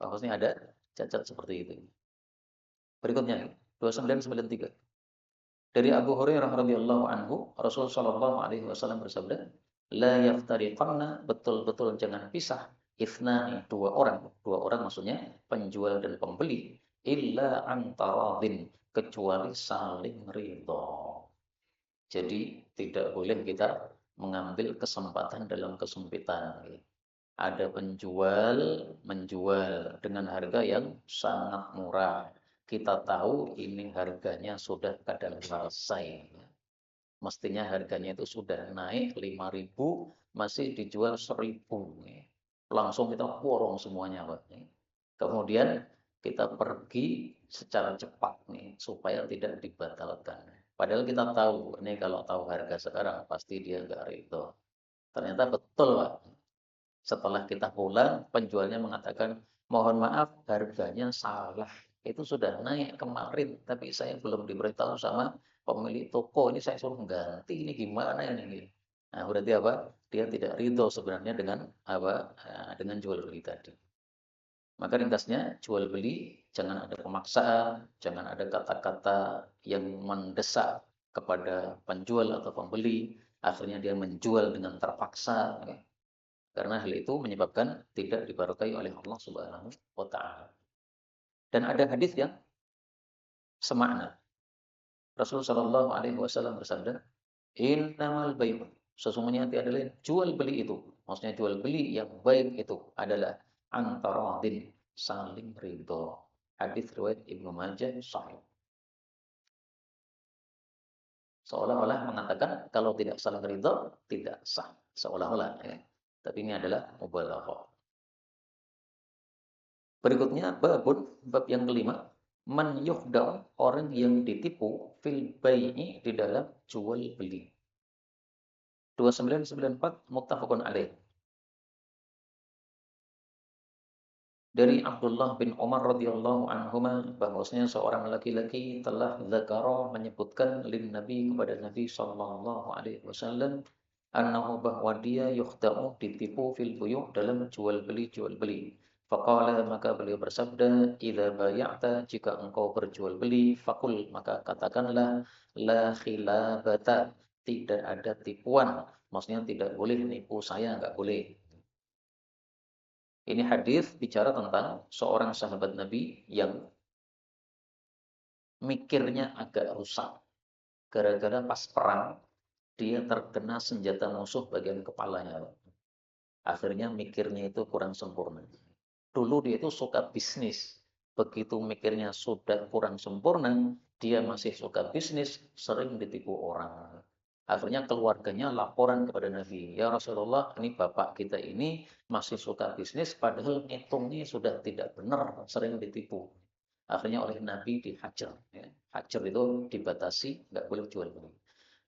Bahwasanya ada cacat seperti itu. Berikutnya, 2993. Dari Abu Hurairah radhiyallahu anhu, Rasul Shallallahu alaihi wasallam bersabda, "La yaftariqanna, betul-betul jangan pisah, ithnani, dua orang maksudnya penjual dan pembeli, illa antaradin, kecuali saling ridho." Jadi tidak boleh kita mengambil kesempatan dalam kesempitan. Ada penjual menjual dengan harga yang sangat murah. Kita tahu ini harganya sudah kadaluarsa. Mestinya harganya itu sudah naik 5.000, masih dijual 1.000. Langsung kita borong semuanya, Pak. Kemudian kita pergi secara cepat nih supaya tidak dibatalkan. Padahal kita tahu, ini kalau tahu harga sekarang pasti dia nggak ridho. Ternyata betul, Pak. Setelah kita pulang, penjualnya mengatakan, mohon maaf, harganya salah. Itu sudah naik kemarin, tapi saya belum diberitahu sama pemilik toko. Ini saya suruh ganti, ini gimana ini? Nah, berarti apa? Dia tidak ridho sebenarnya dengan apa? Dengan jual beli tadi. Maka ringkasnya, jual beli jangan ada pemaksaan, jangan ada kata-kata yang mendesak kepada penjual atau pembeli. Akhirnya dia menjual dengan terpaksa. Karena hal itu menyebabkan tidak diberkahi oleh Allah Subhanahu wa taala. Dan ada hadis yang semakna. Rasulullah Shallallahu alaihi wasallam bersabda, "Innamal bai'u", sesungguhnya tiada lain jual beli itu. Maksudnya jual beli yang baik itu adalah antara din, saling ridho. Hadis riwayat Ibnu Majah sahih. Seolah-olah mengatakan kalau tidak saling ridho tidak sah. Seolah-olah ya. Tapi ini adalah mubalaghah. Berikutnya bab yang kelima, man yukhda', orang yang ditipu fil bai'i, di dalam jual beli. 2994 muttafaqun alaih. Dari Abdullah bin Umar radhiyallahu anhuma, bahwasanya seorang laki-laki telah dzakara, menyebutkan lin Nabi, kepada Nabi sallallahu alaihi wasallam, annahu, bahwa dia yukhda'u, ditipu fil buyu', dalam jual beli. Faqala, maka beliau bersabda, idza bay'ata, jika engkau berjual beli, fakul, maka katakanlah, la khilabata, tidak ada tipuan. Maksudnya tidak boleh nipu saya, enggak boleh. Ini hadis bicara tentang seorang sahabat Nabi yang mikirnya agak rusak. Gara-gara pas perang, dia terkena senjata musuh bagian kepalanya. Akhirnya mikirnya itu kurang sempurna. Dulu dia itu suka bisnis. Begitu mikirnya sudah kurang sempurna, dia masih suka bisnis, sering ditipu orang. Akhirnya keluarganya laporan kepada Nabi, ya Rasulullah, ini bapak kita ini masih suka bisnis, padahal ngitungnya sudah tidak benar, sering ditipu. Akhirnya oleh Nabi dihajar. Ya. Hajar itu dibatasi, nggak boleh jual beli.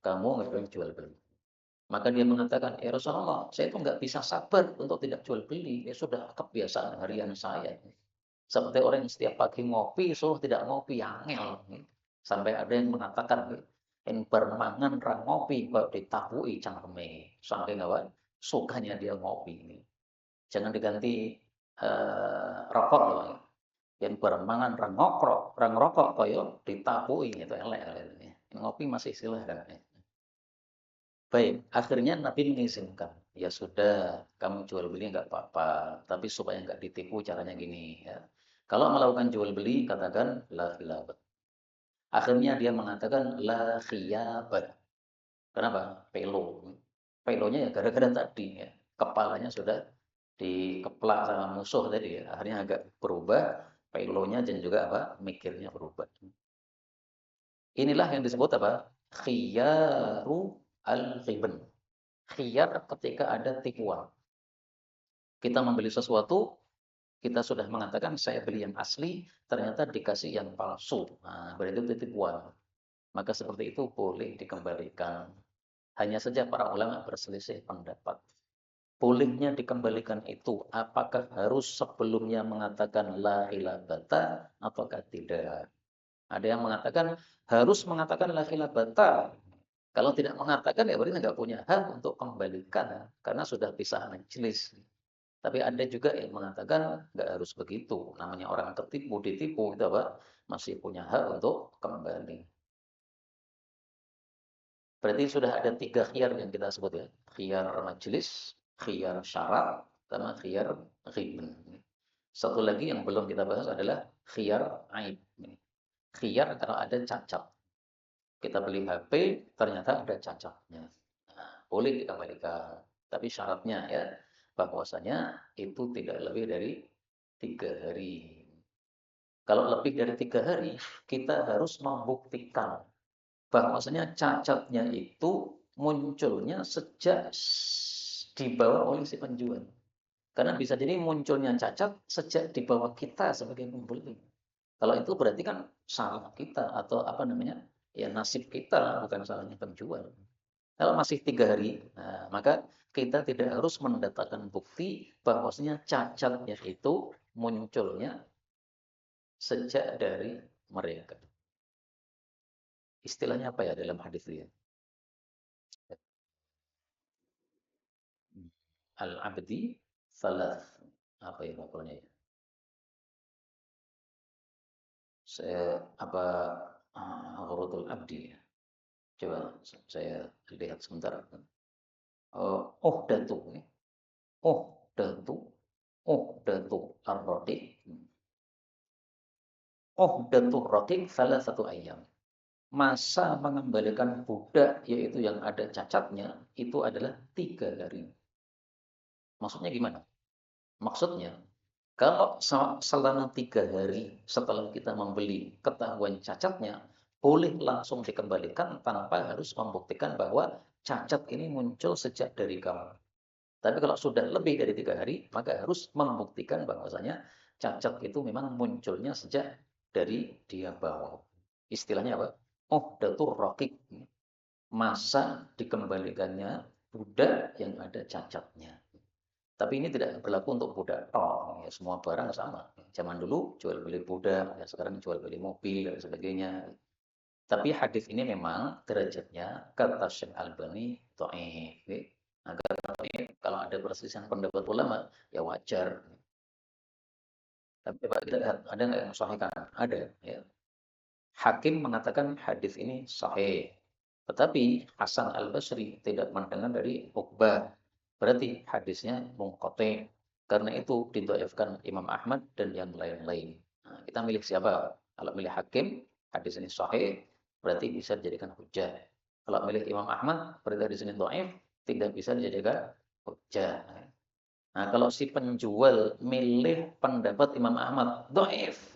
Kamu nggak boleh jual beli. Maka dia mengatakan, ya Rasulullah, saya itu nggak bisa sabar untuk tidak jual beli. Ya sudah kebiasaan harian saya. Seperti orang yang setiap pagi ngopi, suruh tidak ngopi, angel. Sampai ada yang mengatakan, yen bar mangan ra ngopi kok ditapuki cangkeme. Saking apa, sukanya dia ngopi ini. Jangan diganti, rokok loh. Yen bar mangan ra ngrokok kaya ditapuki itu elek ini. Ngopi masih silahkan. Baik, akhirnya Nabi mengizinkan. Ya sudah, kamu jual beli nggak apa-apa, tapi supaya nggak ditipu caranya gini ya. Kalau melakukan jual beli, katakan la khilabat. Akhirnya dia mengatakan la khiyabat. Kenapa? Pelo. Pelonya ya gara-gara tadi ya. Kepalanya sudah dikeplak sama musuh tadi ya. Akhirnya agak berubah, pelonya dan juga apa? Mikirnya berubah. Inilah yang disebut apa? Khiyaru al-ghiban. Khiyar ketika ada tipuan. Kita membeli sesuatu, kita sudah mengatakan saya beli yang asli, ternyata dikasih yang palsu. Nah, berarti itu tipuan. Maka seperti itu boleh dikembalikan. Hanya saja para ulama berselisih pendapat. Bolehnya dikembalikan itu apakah harus sebelumnya mengatakan la khilafata ataukah tidak? Ada yang mengatakan harus mengatakan la khilafata. Kalau tidak mengatakan ya berarti nggak punya hak untuk kembalikan karena sudah pisah majelis. Tapi ada juga yang mengatakan nggak harus begitu. Namanya orang ketipu, ditipu itu apa? Masih punya hak untuk kembali. Berarti sudah ada 3 khiyar yang kita sebut ya. Khiyar majelis, khiyar syarat, sama khiyar ghibn. Satu lagi yang belum kita bahas adalah khiyar aib. Khiyar kalau ada cacat. Kita beli HP, ternyata ada cacatnya. Nah, boleh dikembalikan. Tapi syaratnya ya, bahwasanya itu tidak lebih dari 3 hari. Kalau lebih dari 3 hari, kita harus membuktikan bahwasanya cacatnya itu munculnya sejak dibawa oleh si penjual. Karena bisa jadi munculnya cacat sejak dibawa kita sebagai pembeli. Kalau itu berarti kan salah kita atau apa namanya, ya nasib kita bukan salahnya penjual. Kalau masih 3 hari, nah, maka kita tidak harus mendatangkan bukti bahwasanya cacatnya itu munculnya sejak dari mereka. Istilahnya apa ya dalam hadis itu ya? Al-abdi salas. Apa ya pokoknya ya? Saya apa ghurudul abdi ya? Coba saya lihat sebentar. Uhdatu ya. Uhdatu. Uhdatu ar-raqiq. Uhdatu raqiq satu ayam. Masa mengembalikan budak yaitu yang ada cacatnya itu adalah 3 hari. Maksudnya gimana? Maksudnya kalau selama 3 hari setelah kita membeli ketahuan cacatnya, boleh langsung dikembalikan tanpa harus membuktikan bahwa cacat ini muncul sejak dari kamu. Tapi kalau sudah lebih dari 3 hari, maka harus membuktikan bahwasanya cacat itu memang munculnya sejak dari dia bawa. Istilahnya apa? Oh, datur rokik. Masa dikembalikannya budak yang ada cacatnya. Tapi ini tidak berlaku untuk budak ya, semua barang sama. Zaman dulu jual beli budak, ya sekarang jual beli mobil dan sebagainya. Tapi hadis ini memang derajatnya kata Syekh Albani dhaif. Nah, kalau ada perselisihan pendapat ulama ya wajar. Tapi coba kita lihat ada nggak yang mensahihkan? Ada ya. Hakim mengatakan hadis ini sahih. Tetapi Hasan Al-Basri tidak mendengar dari Uqbah. Berarti hadisnya munqati. Karena itu didhaifkan Imam Ahmad dan yang lain-lain. Nah, kita milih siapa? Kalau milih Hakim, hadis ini sahih, berarti bisa dijadikan hujjah. Kalau milih Imam Ahmad, berarti hadis ini dhaif, tidak bisa dijadikan hujjah. Nah, kalau si penjual milih pendapat Imam Ahmad, dhaif.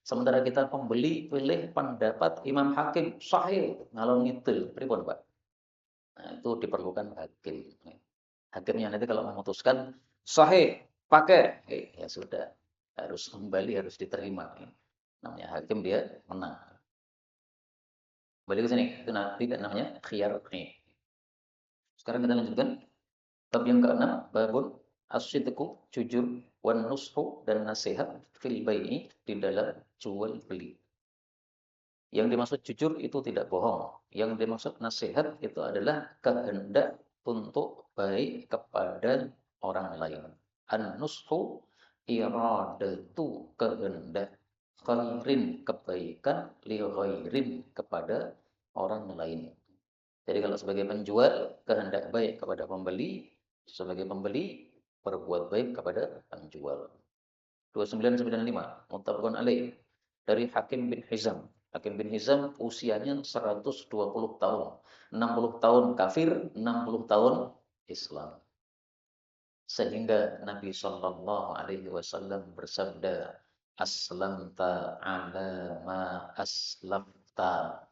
Sementara kita pembeli pilih pendapat Imam Hakim, sahih, ngalor ngidul. Pripun, Pak? Nah, itu diperlukan hakim. Hakimnya nanti kalau memutuskan sahih, pakai, ya sudah, harus kembali, harus diterima. Namanya hakim dia menang. Balik ke sini, itu nanti namanya khiyar. Sekarang kita lanjutkan. Bab yang keenam, babun as-sidqu, jujur, wan nushu dan nasihat fil bai'i di dalam jual beli. Yang dimaksud jujur itu tidak bohong. Yang dimaksud nasihat itu adalah kehendak untuk baik kepada orang lain. An-nushu iradatu kehendak khairin kebaikan li ghairin kepada orang lain. Jadi kalau sebagai penjual kehendak baik kepada pembeli, sebagai pembeli berbuat baik kepada penjual. 2995 muttafaqun alaih dari Hakim bin Hizam. Hakim bin Hizam usianya 120 tahun. 60 tahun kafir, 60 tahun Islam. Sehingga Nabi Shallallahu alaihi wasallam bersabda, "Aslamta ala ma aslamta."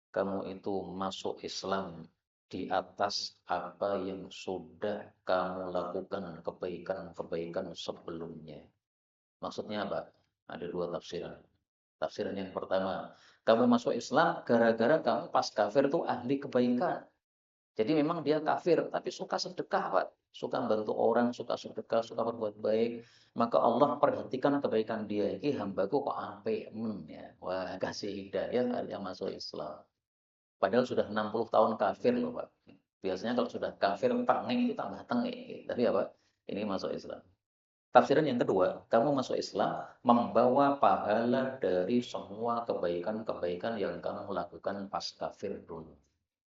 Kamu itu masuk Islam di atas apa yang sudah kamu lakukan kebaikan-kebaikan sebelumnya. Maksudnya apa? Ada dua tafsiran. Tafsiran yang pertama, kamu masuk Islam gara-gara kamu pas kafir tuh ahli kebaikan. Jadi memang dia kafir, tapi suka sedekah, Pak. Suka bantu orang, suka sedekah, suka berbuat baik. Maka Allah perhatikan kebaikan dia. Ini hambaku kok ampe ya. Wah, kasih hidayah yang masuk Islam. Padahal sudah 60 tahun kafir loh, Pak. Biasanya kalau sudah kafir tengeng itu tambah tengeng. Tapi apa? Ini masuk Islam. Tafsiran yang kedua, kamu masuk Islam membawa pahala dari semua kebaikan-kebaikan yang kamu lakukan pas kafir dulu.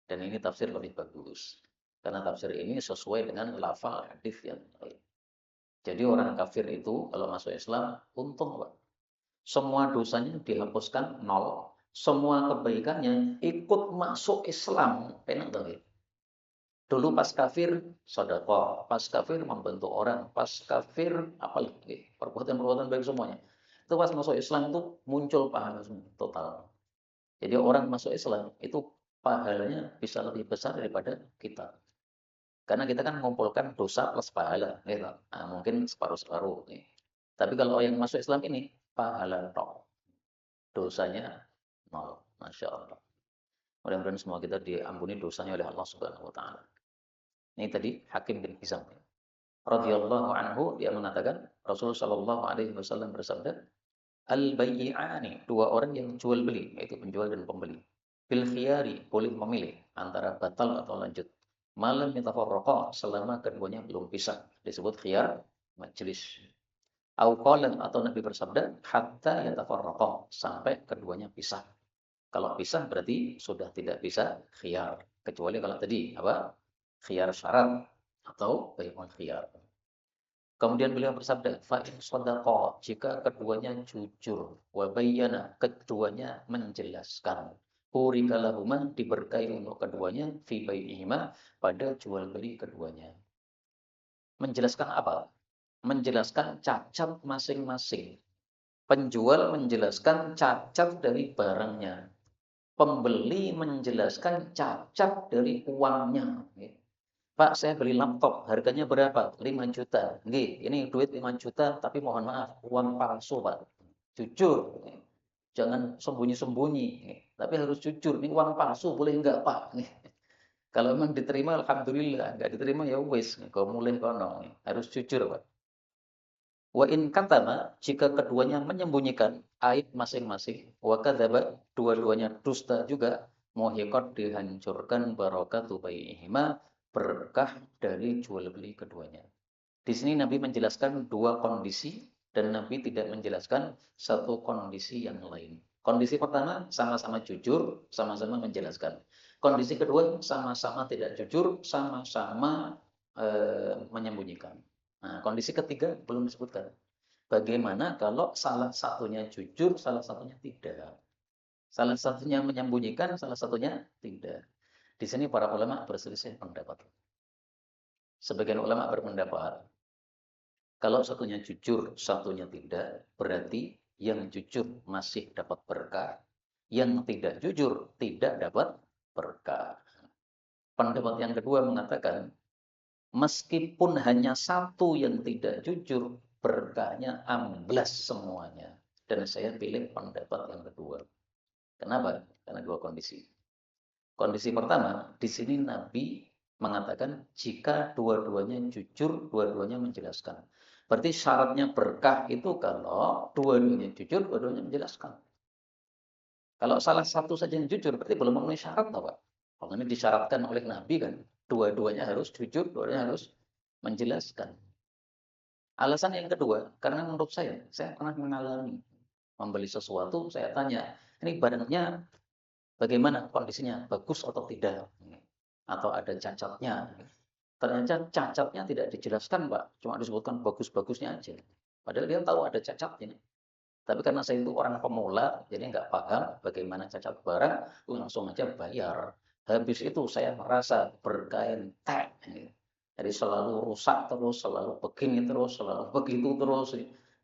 Dan ini tafsir lebih bagus. Karena tafsir ini sesuai dengan lafal hadis yang lain. Jadi orang kafir itu kalau masuk Islam untung, Pak. Semua dosanya dihapuskan nol, semua kebaikannya ikut masuk Islam. Enak dong ya. Dulu pas kafir sedekah, pas kafir membantu orang, pas kafir apalagi perbuatan-perbuatan baik semuanya. Itu pas masuk Islam itu muncul pahala semua total. Jadi orang masuk Islam itu pahalanya bisa lebih besar daripada kita. Karena kita kan mengumpulkan dosa plus pahala, gitu. Nah, mungkin separuh-separuh. Nih. Tapi kalau yang masuk Islam ini pahala tok, dosanya nol, masya Allah. Mudah-mudahan semua kita diampuni dosanya oleh Allah Subhanahu Wa Taala. Ini tadi Hakim bin Hizam radhiyallahu anhu dia mengatakan Rasulullah Shallallahu alaihi wasallam bersabda, al-bayyi'ani, dua orang yang jual beli, yaitu penjual dan pembeli. Bil khiyari, boleh memilih antara batal atau lanjut. Malam yatafarraqa, selama keduanya belum pisah. Disebut khiyar majlis. Au qalan, atau Nabi bersabda, hatta yatafarraqa, sampai keduanya pisah. Kalau pisah berarti sudah tidak bisa khiyar. Kecuali kalau tadi apa? Khiyar syarat atau bai'ul khiyar. Kemudian beliau bersabda, fa'in shadaqa, jika keduanya jujur, wa bayyana, keduanya menjelaskan. Burika lahuma, diberkahi untuk keduanya, fi bai'ihima, pada jual beli keduanya. Menjelaskan apa? Menjelaskan cacat masing-masing. Penjual menjelaskan cacat dari barangnya. Pembeli menjelaskan cacat dari uangnya. Pak, saya beli laptop, harganya berapa? 5 juta. Nggih, ini duit 5 juta, tapi mohon maaf, uang palsu, Pak. Jujur, jangan sembunyi-sembunyi. Tapi harus jujur, ini uang palsu, boleh enggak, Pak? Kalau memang diterima, alhamdulillah. Enggak diterima, ya wis. Kau mulai kono. Harus jujur, Pak. Wa in katama, jika keduanya menyembunyikan aib masing-masing, wa kadzaba, dua-duanya dusta juga, muhiqat, dihancurkan barakatu bai'ihima, berkah dari jual beli keduanya. Di sini Nabi menjelaskan dua kondisi dan Nabi tidak menjelaskan satu kondisi yang lain. Kondisi pertama sama-sama jujur, sama-sama menjelaskan. Kondisi kedua sama-sama tidak jujur, sama-sama menyembunyikan. Nah, kondisi ketiga belum disebutkan. Bagaimana kalau salah satunya jujur, salah satunya tidak? Salah satunya menyembunyikan, salah satunya tidak. Di sini para ulama berselisih pendapat. Sebagian ulama berpendapat, kalau satunya jujur, satunya tidak, berarti yang jujur masih dapat berkah, yang tidak jujur tidak dapat berkah. Pendapat yang kedua mengatakan, meskipun hanya satu yang tidak jujur, berkahnya amblas semuanya. Dan saya pilih pendapat yang kedua. Kenapa? Karena dua kondisi. Kondisi pertama, di sini Nabi mengatakan jika dua-duanya jujur, dua-duanya menjelaskan. Berarti syaratnya berkah itu kalau dua-duanya jujur, dua-duanya menjelaskan. Kalau salah satu saja yang jujur berarti belum memenuhi syarat toh, Pak. Kalau ini disyaratkan oleh Nabi kan, dua-duanya harus jujur, dua-duanya harus menjelaskan. Alasan yang kedua, karena menurut saya pernah mengalami membeli sesuatu, saya tanya, ini barangnya bagaimana kondisinya, bagus atau tidak, atau ada cacatnya. Ternyata cacatnya tidak dijelaskan, Pak, cuma disebutkan bagus-bagusnya aja. Padahal dia tahu ada cacatnya. Tapi karena saya itu orang pemula, jadi nggak paham bagaimana cacat barang, langsung aja bayar. Habis itu saya merasa berkain tek. Jadi selalu rusak terus, selalu begini terus, selalu begitu terus.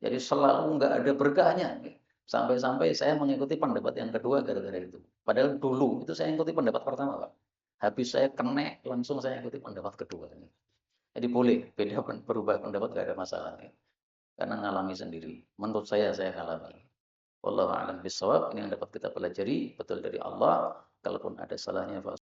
Jadi selalu nggak ada berkahnya. Sampai-sampai saya mengikuti pendapat yang kedua gara-gara itu. Padahal dulu itu saya ikuti pendapat pertama, Pak. Habis saya kena, langsung saya ikuti pendapat kedua. Jadi boleh beda berubah pendapat nggak ada masalah. Karena ngalami sendiri. Menurut saya alami. Wallahu a'lam bishawab. Ini yang dapat kita pelajari betul dari Allah. Kalaupun ada salahnya,